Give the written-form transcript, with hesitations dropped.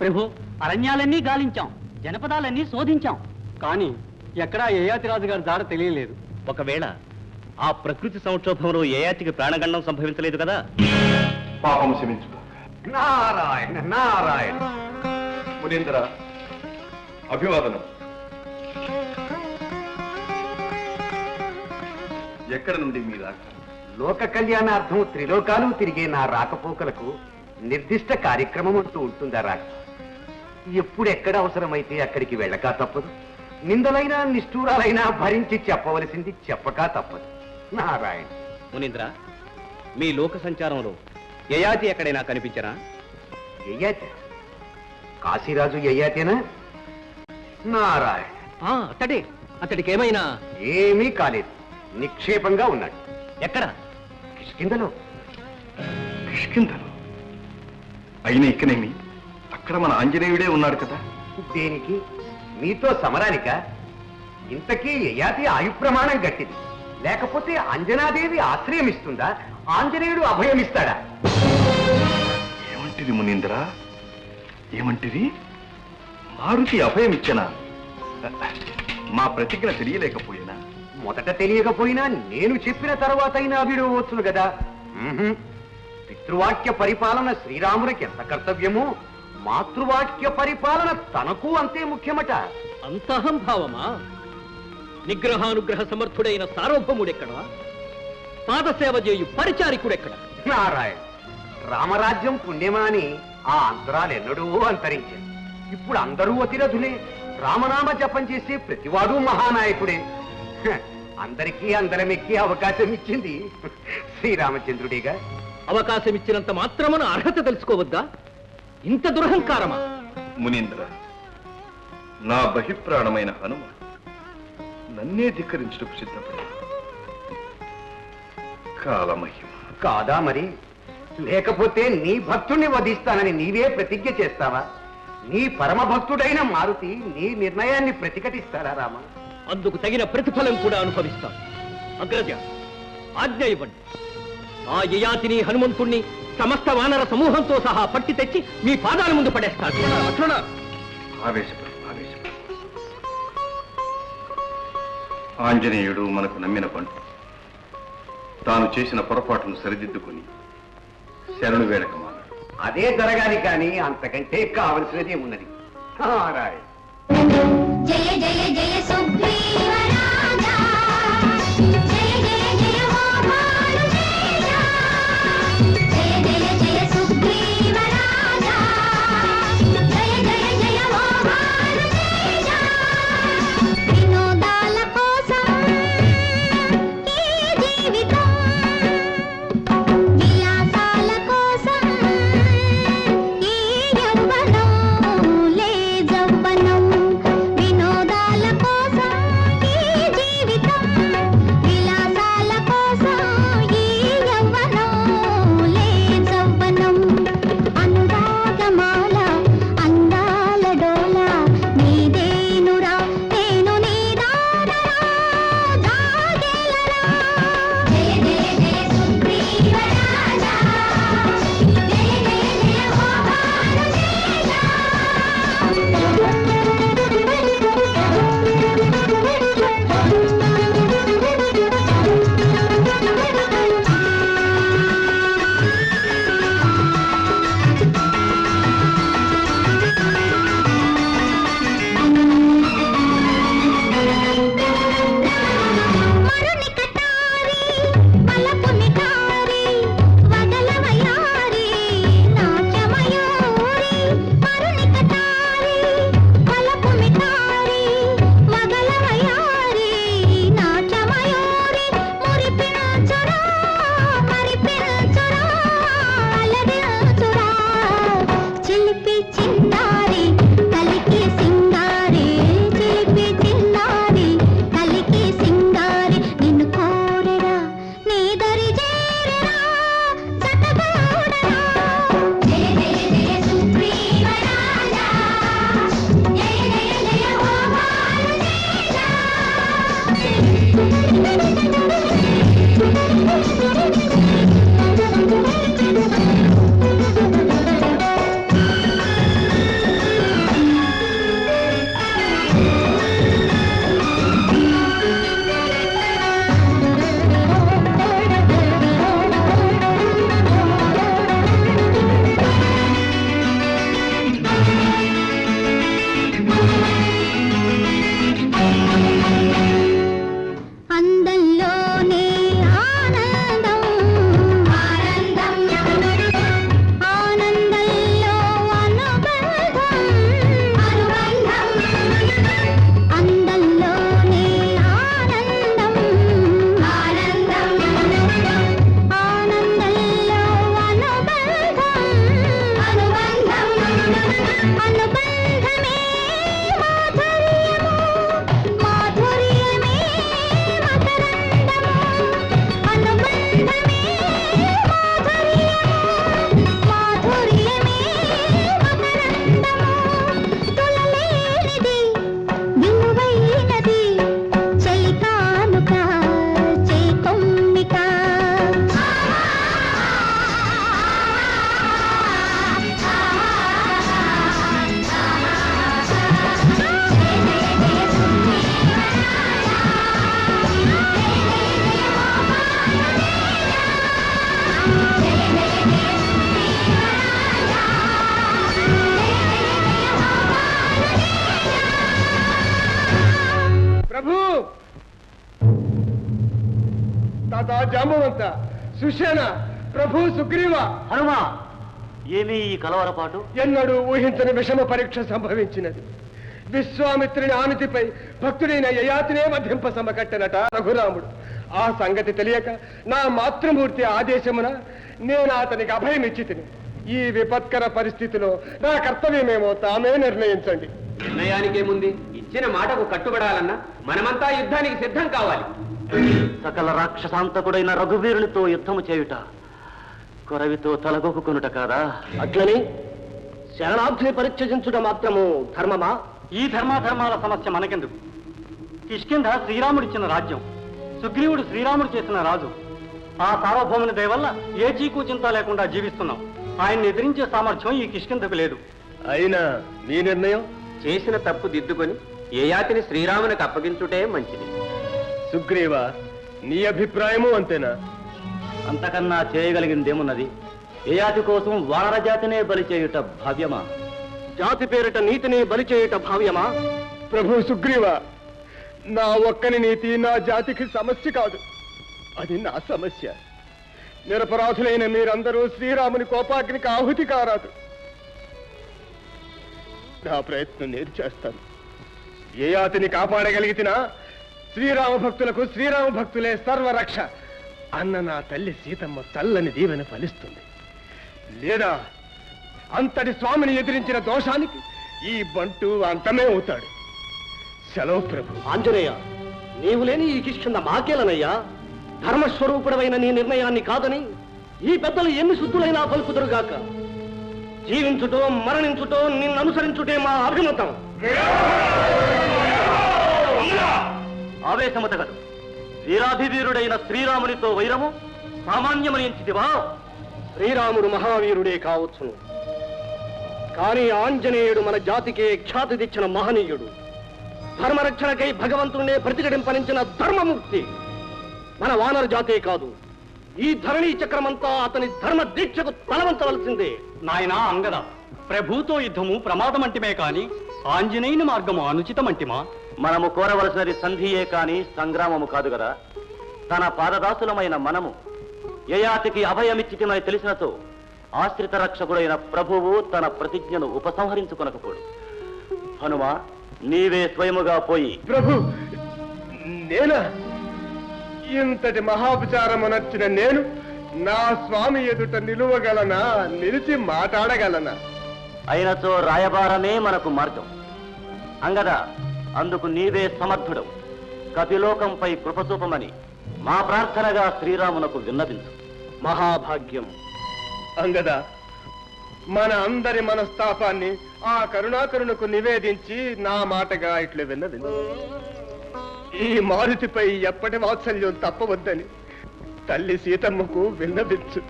ప్రభు, అరణ్యాలన్నీ గాలించాం, జనపదాలన్నీ శోధించాం, కానీ ఎక్కడా యయాతిరాజు గారి దారి తెలియలేదు. ఒకవేళ ఆ ప్రకృతి సంక్షోభంలో యయాతికి ప్రాణగండం సంభవించలేదు కదా? పాపం క్షమించు. నారాయణ నారాయణ. మునీంద్ర, అభివాదనం. ఎక్కడ నుండి మీ రాక? లోక కళ్యాణార్థం త్రిలోకాలు తిరిగే నా రాకపోకలకు నిర్దిష్ట కార్యక్రమం అంటూ ఉంటుందా రాక? ఎప్పుడెక్కడ అవసరమైతే అక్కడికి వెళ్ళక తప్పదు. నిందలైనా నిష్ఠూరాలైనా భరించి చెప్పవలసింది చెప్పక తప్పదు. నారాయణ. మునీంద్ర, మీ లోక సంచారంలో యయాతి ఎక్కడైనా కనిపించరా? యయాతి? కాశీరాజు యయాతేనా? నారాయణ. అతడే. అతడికి ఏమైనా? ఏమీ కాలేదు, నిక్షేపంగా ఉన్నాడు. ఎక్కడ? కిష్కింధలో. కిష్కింధలో? అయినా ఇక్కనేమి, అక్కడ మన ఆంజనేయుడే ఉన్నాడు కదా. దేనికి? మీతో సమరానిక? ఇంతకీ యయాతి ఆయు ప్రమాణం గట్టిది, లేకపోతే అంజనాదేవి ఆశ్రయం ఇస్తుందా? ఆంజనేయుడు అభయమిస్తాడా? ఏమంటిది మునీంద్ర, ఏమంటిది? మారుతి అభయం ఇచ్చనా? మా ప్రతిజ్ఞ తెలియలేకపోయినా? మొదట తెలియకపోయినా నేను చెప్పిన తర్వాతైనా విడవచ్చును కదా. పితృవాక్య పరిపాలన శ్రీరామునికి ఎంత కర్తవ్యమో, మాతృవాక్య పరిపాలన తనకు అంతే ముఖ్యమట. అంతహంభావమా? నిగ్రహానుగ్రహ సమర్థుడైన సార్వభౌముడెక్కడ? పాదసేవ చేయు పరిచారికుడెక్కడ? నారాయణ. రామరాజ్యం పుణ్యమా అని ఆ అంతరాలెన్నడూ అంతరించారు. ఇప్పుడు అందరూ అతిరథులే. రామనామ జపం చేసే ప్రతివాడు మహానాయకుడే. అందరికీ అందరమెక్కి అవకాశం ఇచ్చింది శ్రీరామచంద్రుడిగా. అవకాశం ఇచ్చినంత మాత్రమున అర్హత తెలుసుకోవద్దా? ఇంత దురహంకారమా? మునీంద్ర, నా బహిప్రాణమైన హనుమ నన్నే ధిక్కరించుటకు సిద్ధపడి కాలమహిమ. కాదా మరి? లేకపోతే నీ భక్తుణ్ణి వధిస్తానని నీవే ప్రతిజ్ఞ చేస్తావా? నీ పరమ భక్తుడైన మారుతి నీ నిర్ణయాన్ని ప్రతిఘటిస్తాడా రామ? అందుకు తగిన ప్రతిఫలం కూడా అనుభవిస్తాం. అగ్రజ, ఆజ్ఞ ఇవ్వండి. ఆ యయాతిని హనుమంతుణ్ణి సమస్త వానర సమూహంతో సహా పట్టి తెచ్చి మీ పాదాల ముందు పడేస్తాడు. ఆవేశపడు, ఆవేశపడు. ఆంజనేయుడు మనకు నమ్మిన పండు. తాను చేసిన పొరపాటును సరిదిద్దుకుని శరణు వేడకమాడు. అదే జరగాలి, కానీ అంతకంటే కావలసినది ఉన్నది. నారాయణ. జయ జయ జయ సుగ్రీవ రాజా, జయ జయ జయ ఓ భానుతేజ, జయ జయ జయ సుగ్రీవ రాజా, జయ జయ జయ ఓ భానుతేజ. వినోదాల కోసం ఈ జీవితం, విలాసాల కోసం ఈ యవ్వనం, లే జవ్వనం. వినోదాల కోసం ఈ జీవితం, విలాసాల కోసం ఈ యవ్వనం, లే జవ్వనం. అనురాగమాల అందాల డోల నీదేనురా, నేను నీదానరా, జాగేలరా. జయ జయ జయ సుగ్రీవ రాజా, జయ జయ జయ ఓ మరుని కటారి మలపుని కారి వదలవయారి నాట్యమయూరి. మరుని కటారి మలపుని కారి వదలవయారి నాట్యమయూరి. మురిపించురా మరిపించురా అలరించురా. చిలిపి చిన్నారి కలికి సింగారి, చిలిపి చిన్నారి కలికి సింగారి. నిన్ను కోరెరా నీ దరి చేరెరా, జతగూడరా. జయ జయ జయ సుగ్రీవ రాజా, జయ జయ జయ ఓ భానుతేజ. అనుబంధమే మాధుర్యము మాధుర్యమే మకరందము అనుబంధమే మాధుర్యము మాధుర్యమే మకరందము తులలేనిది విలువైనది చెలి కానుక చేకొమ్మిక ప్రభు తాత జాంబవంత సుషేణ ప్రభు సుగ్రీవ హనుమా ఏమీ ఈ కలవరపాటు? ఎన్నడూ ఊహించని విషమ పరీక్ష సంభవించినది. విశ్వామిత్రుని ఆనతిపై భక్తుడైన యయాతినే మధ్యంప సమకట్టనట రఘురాముడు. ఆ సంగతి తెలియక నా మాతృమూర్తి ఆదేశమున నేను అతనికి అభయం ఇచ్చి తిని ఈ విపత్కర పరిస్థితిలో నా కర్తవ్యమేమో తామే నిర్ణయించండి. నిర్ణయానికేముంది? ఇచ్చిన మాటకు కట్టుబడాలన్నా మనమంతా యుద్ధానికి సిద్ధం కావాలి. సకల రాక్షసాంతకుడైన రఘువీరునితో యుద్ధము చేయుట కొరవితో తలగొక్కుకొనుట కాదా? అట్లని శరణార్థిని పరిత్యజించుట మాత్రము ధర్మమా? ఈ ధర్మాధర్మాల సమస్య మనకెందుకు? కిష్కింధ శ్రీరాముడిచ్చిన రాజ్యం, సుగ్రీవుడు శ్రీరాముడు చేసిన రాజు. ఆ సార్వభౌముని దయ వల్ల ఏ చీకు చింత లేకుండా జీవిస్తున్నాం. ఆయన్ని ఎదిరించే సామర్థ్యం ఈ కిష్కింధకు లేదు. అయినా మీ నిర్ణయం? చేసిన తప్పు దిద్దుకొని యయాతిని శ్రీరామునికి అప్పగించుటే మంచిది. సుగ్రీవ, నీ అభిప్రాయము అంతేనా? అంతకన్నా చేయగలిగిందేమున్నది? యయాతి కోసం వానర జాతినే బలి చేయుట భావ్యమా? జాతి పేరిట నీతిని బలి చేయుట భావ్యమా? ప్రభు సుగ్రీవ, నా ఒక్కని నీతి నా జాతికి సమస్య కాదు, అది నా సమస్య. నిరపరాధులైన మీరందరూ శ్రీరాముని కోపాగ్నికి ఆహుతి కారాదు. నా ప్రయత్నం నేను చేస్తాను. యయాతిని కాపాడగలిగితేనా శ్రీరామ భక్తులకు శ్రీరామ భక్తులే సర్వరక్ష అన్న నా తల్లి సీతమ్మ చల్లని దీవెన ఫలిస్తుంది. లేదా అంతటి స్వామిని ఎదిరించిన దోషానికి ఈ బంటు అంతమే అవుతాడు. సెలవు ప్రభు. ఆంజనేయ, నీవు లేని ఈ కిష్కింద మాకేలనయ్యా. ధర్మస్వరూపుడమైన నీ నిర్ణయాన్ని కాదని ఈ పెద్దలు ఎన్ని శుద్ధులైనా పలుకుదురుగాక. జీవించుటో మరణించుటో నిన్ననుసరించుటే మా అభిమతం. ఆవేశమతగదు. వీరాభివీరుడైన శ్రీరామునితో వైరము సామాన్యమనించిదివా? శ్రీరాముడు మహావీరుడే కావచ్చును, కానీ ఆంజనేయుడు మన జాతికే ఖ్యాతి తెచ్చిన మహనీయుడు. ధర్మరక్షణకై భగవంతుడినే ప్రతిఘటింపనించిన ధర్మమూర్తి. మన వానర జాతే కాదు, ఈ ధరణీ చక్రమంతా అతని ధర్మ దీక్షకు తలవంచవలసిందే. నాయనా అంగద, ప్రభుతో యుద్ధము ప్రమాదమంటిమే కాని ఆంజనేయుని మార్గము అనుచితమంటిమా? మనము కోరవలసినది సంధియే కాని సంగ్రామము కాదు కదా. తన పాదదాసులమైన మనము యయాతికి అభయమిచ్చితిమని తెలిసినతో ఆశ్రిత రక్షకుడైన ప్రభువు తన ప్రతిజ్ఞను ఉపసంహరించుకొనకపోడు. హనుమా, నీవే స్వయముగా పోయి. ప్రభు, నేనా? ఇంతటి మహాపచారమునర్చిన నేను నా స్వామి ఎదుట నిలువగలనా? నిలిచి మాట్లాడగలనా? అయినచో రాయబారమే మనకు మార్గం. అంగద, అందుకు నీవే సమర్థుడవు. కపిలోకంపై కృపచూపమని మా ప్రార్థనగా శ్రీరామునకు విన్నవించు. మహాభాగ్యం. అంగదా, మన అందరి మనస్తాపాన్ని ఆ కరుణాకరుణకు నివేదించి నా మాటగా ఇట్లు విన్నవించు. ఈ మారుతిపై ఎప్పటి వాత్సల్యం తప్పవద్దని తల్లి సీతమ్మకు విన్నవించు.